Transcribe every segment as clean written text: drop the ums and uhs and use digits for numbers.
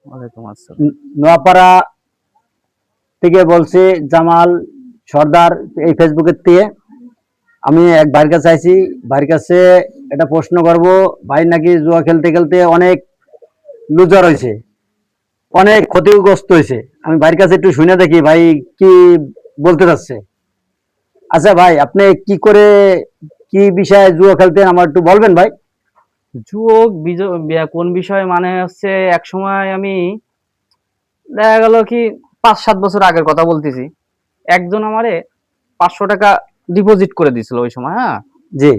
ওয়ালাইকুম আসসালাম। নোয়াপাড়া থেকে বলছি, জামাল সর্দার, এই ফেসবুকের থেকে। আমি এক ভাইয়ের কাছে আইছি, ভাইয়ের কাছে একটা প্রশ্ন করব। ভাই নাকি জুয়া খেলতে খেলতে অনেক লুজার হয়েছে, অনেক ক্ষতিগ্রস্ত হয়েছে। আমি ভাইয়ের কাছে একটু শুনে দেখি ভাই কি বলতে চাচ্ছে। আচ্ছা ভাই, আপনি কি করে, কি বিষয়ে জুয়া খেলতেন আমার একটু বলবেন ভাই? যুবক কোন বিষয় মানে হচ্ছে এক সময় আমি দেখা গেল কি 5-7 বছর আগের কথা বলতেছি। একজন আমারে 500 টাকা ডিপোজিট করে দিছিল ওই সময়। হ্যাঁ, জি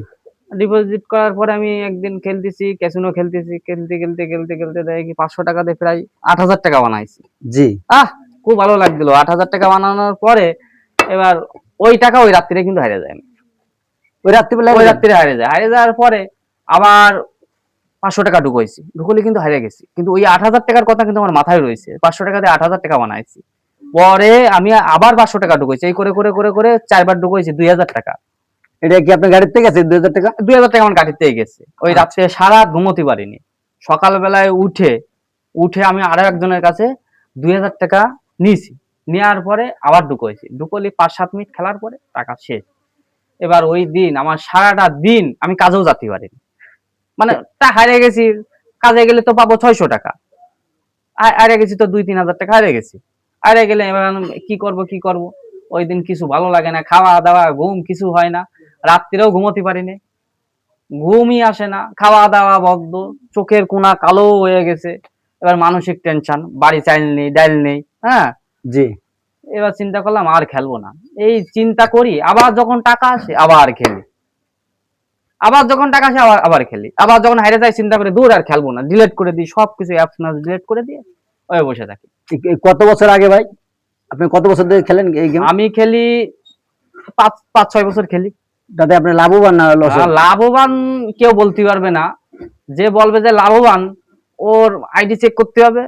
ডিপোজিট করার পরে আমি একদিন খেলতেছি, ক্যাসিনো খেলতেছি, খেলতে খেলতে খেলতে খেলতে দেখি কি 500 টাকা দিয়ে প্রায় 8,000 টাকা বানাইছি। জি। আহ, খুব ভালো লাগছিল। 8,000 টাকা বানানোর পরে এবার ওই টাকা ওই রাত্রিরে কিন্তু হারিয়ে যায়। ওই রাত্রিবেলা ওই রাত্রিরে হারিয়ে যায়। হারিয়ে যাওয়ার পরে আবার 500 টাকা ঢুকাইছি, ঢুকলে কিন্তু হারিয়ে গেছি। কিন্তু ওই 8,000 টাকার কথা কিন্তু আমার মাথায় রয়েছে। 500 টাকা দিয়ে 8,000 টাকা বানাইছি। পরে আমি আবার 500 টাকা ঢুকাইছি, এই করে করে করে করে 4 বার ঢুকাইছি 2,000 টাকা। এটা কি আপনার গাড়ির থেকে গেছে 2,000 টাকা? 2,000 টাকা আমার গাড়িতে গেছে। ওই আচ্ছা। রাত্রে সারা ঘুমোতে পারিনি। সকালবেলায় উঠে উঠে আমি আরো একজনের কাছে 2,000 টাকা নিয়েছি। নেওয়ার পরে আবার ঢুকাইছি, ঢুকলি 5-7 মিনিট খেলার পরে টাকা শেষ। এবার ওই দিন আমার সারাটা দিন আমি কাজেও যেতে পারিনি। মানে তা হারিয়ে গেছি। কাজে গেলে তো পাবো 600 টাকা, হারিয়ে গেছি তো 2-3 হাজার টাকা হারিয়ে গেছি। হারিয়ে গেলে এবার আমি কি করব? ওই দিন কিছু ভালো লাগে না, খাওয়া দাওয়া ঘুম কিছু হয় না। রাত্রিরেও ঘুমোতে পারিনি, ঘুমই আসে না, খাওয়া দাওয়া বদ্ধ, চোখের কোনা কালো হয়ে গেছে। এবার মানসিক টেনশন, বাড়ি চাইল নেই, ডাইল নেই। হ্যাঁ, জি। এবার চিন্তা করলাম আর খেলবো না। এই চিন্তা করি, আবার যখন টাকা আসে আবার খেলি, আবার যখন টাকা আসে আবার আবার খেলি, আবার যখন হারিয়ে যায় চিন্তা করে দূর আর খেলবো না, ডিলিট করে দিই সবকিছু, অ্যাপস ম্যাপস ডিলিট করে দিয়ে ওই বসে থাকি। কত বছর আগে ভাই, আপনি কত বছর ধরে খেলেন এই গেম? আমি খেলি 5-6 বছর খেলি। তাতে আপনি লাভবান না লস? লাভবান কেউ বলতে পারবে না। যে বলবে যে লাভবান, ওর আইডি চেক করতে হবে।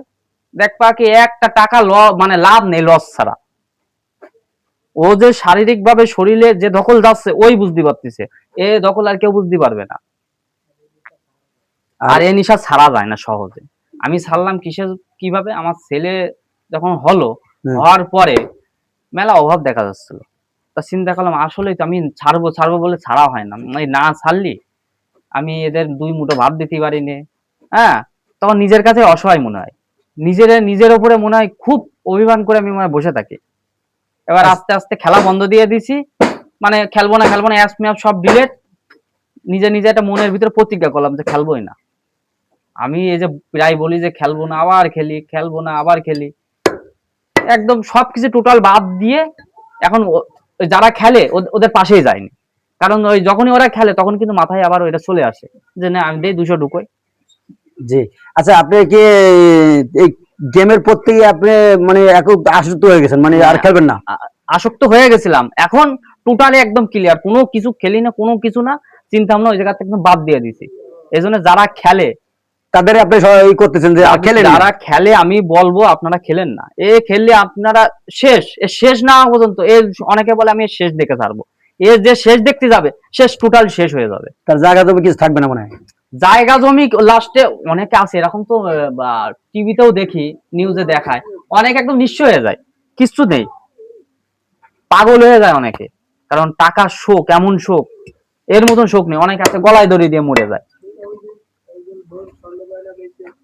দেখবা কি একটা টাকা মানে লাভ নেই লস ছাড়া। ও যে শারীরিক ভাবে শরীরে যে দখল যাচ্ছে ওই বুঝতে পারতেছে, এ দখল আর কেউ বুঝতে পারবে না। আর এ নিশা ছাড়া যায় না সহজে। আমি ছাড়লাম কিভাবে, আমার ছেলে যখন হওয়ার পরে মেলা অভাব দেখা যাচ্ছিল। তা চিন্তা করলাম আসলেই তো আমি ছাড়বো ছাড়বো বলে ছাড়া হয় না, এই না ছাড়লি আমি এদের 2 মুঠো ভাত দিতে পারি নে। হ্যাঁ, তখন নিজের কাছে অসহায় মনে হয়, নিজের ওপরে মনে হয় খুব অভিমান করে আমি মনে বসে থাকি। এবার আস্তে আস্তে খেলা বন্ধ দিয়ে দিছি। মানে খেলবো না খেলবো না, অ্যাপ ম্যাপ সব ডিলেট। নিজে নিজে একটা মনের ভিতরে প্রতিজ্ঞা করলাম যে খেলবোই না। আমি এই যে প্রায় বলি যে খেলবো না, আবার খেলি, খেলবো না আবার খেলি, একদম সবকিছু টোটাল বাদ দিয়ে এখন যারা খেলে ওদের পাশেই যায়নি। কারণ ওই যখনই ওরা খেলে তখন কিন্তু মাথায় আবার ওইটা চলে আসে যে না আমি দেই 200 ঢুকোই। জি। আচ্ছা, আপনি কি এই গেমের প্রতি আপনি মানে এখন আসক্ত হয়ে গেছেন, মানে আর হ্যাঁ, খেলবেন না? আসক্ত হয়ে গেছিলাম। এখন টোটালি একদম ক্লিয়ার, কোনো কিছু খেলি না, কোনো কিছু না, চিন্তা ভাবনা ওই জায়গা থেকে বাদ দিয়ে দিছি। এই জন্য যারা খেলে, তাদের আপনি ই করতেছেন যে আর খেলেন না? যারা খেলে আমি বলবো আপনারা খেলেন না। এ খেললে আপনারা শেষ, এ শেষ না হওয়া পর্যন্ত এর অনেকে বলে আমি শেষ দেখে ছাড়বো। এ যে শেষ দেখতে যাবে শেষ টোটাল শেষ হয়ে যাবে। তার জায়গা জমি কিছু থাকবে না মনে হয়। জায়গা জমি লাস্টে অনেকে আছে এরকম তো, টিভিতেও দেখি, নিউজে দেখায়, অনেক একদম নিঃস্ব হয়ে যায়, কিচ্ছু নেই, পাগল হয়ে যায় অনেকে। কারণ টাকার শোক, এমন শোক, এর মতন শোক নেই। অনেকে আছে গলায় দড়ি দিয়ে মরে যায়,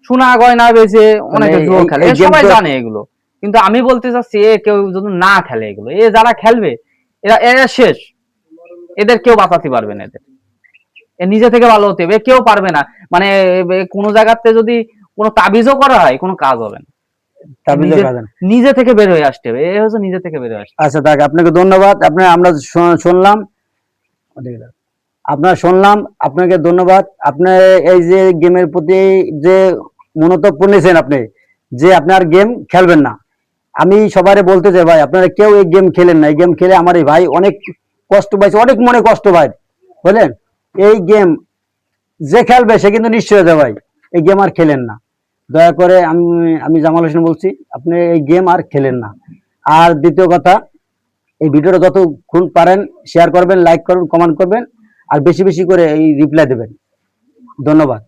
সোনা গয়না বেচে মানে অনেকে জুয়া খেলে, সবাই গেম জানে এগুলো। কিন্তু আমি বলতে চাচ্ছি এ কেউ যদি না খেলে এগুলো, এ যারা খেলবে এরা এরা শেষ, এদের কেউ বাঁচাতে পারবে না। এদের এ নিজে থেকে ভালো হতে হবে, কেউ পারবে না। মানে কোনো জায়গাতে যদি কোনো তাবিজও করা হয় কোনো কাজ হবে না। তাবিজের নিজে কাজ না। নিজে থেকে বের হয়ে আসতে হবে, এ হচ্ছে নিজে থেকে বের হয়ে আসতে হবে। আচ্ছা, দেখ, আপনাকে ধন্যবাদ। আমরা শুনলাম, শুনলাম, আপনাকে ধন্যবাদ। আপনি এই যে গেমের প্রতি যে মনোতপ্য নিয়েছেন, আপনি যে আপনার গেম খেলবেন না, আমি সবাই বলতে চাই ভাই, আপনারা কেউ এই গেম খেলেন না। এই গেম খেলে আমার এই ভাই অনেক কষ্ট পাইছে, অনেক মনে কষ্ট ভাই, বুঝলেন? এই গেম যে খেলবে সে কিন্তু নিশ্চয় হয়ে যায় ভাই। এই গেম আর খেলেন না, দয়া করে। আমি আমি জামাল হোসেন বলছি, আপনি এই গেম আর খেলেন না। আর দ্বিতীয় কথা, এই ভিডিওটা যতক্ষণ পারেন শেয়ার করবেন, লাইক করবেন, কমেন্ট করবেন, আর বেশি বেশি করে এই রিপ্লাই দেবেন। ধন্যবাদ।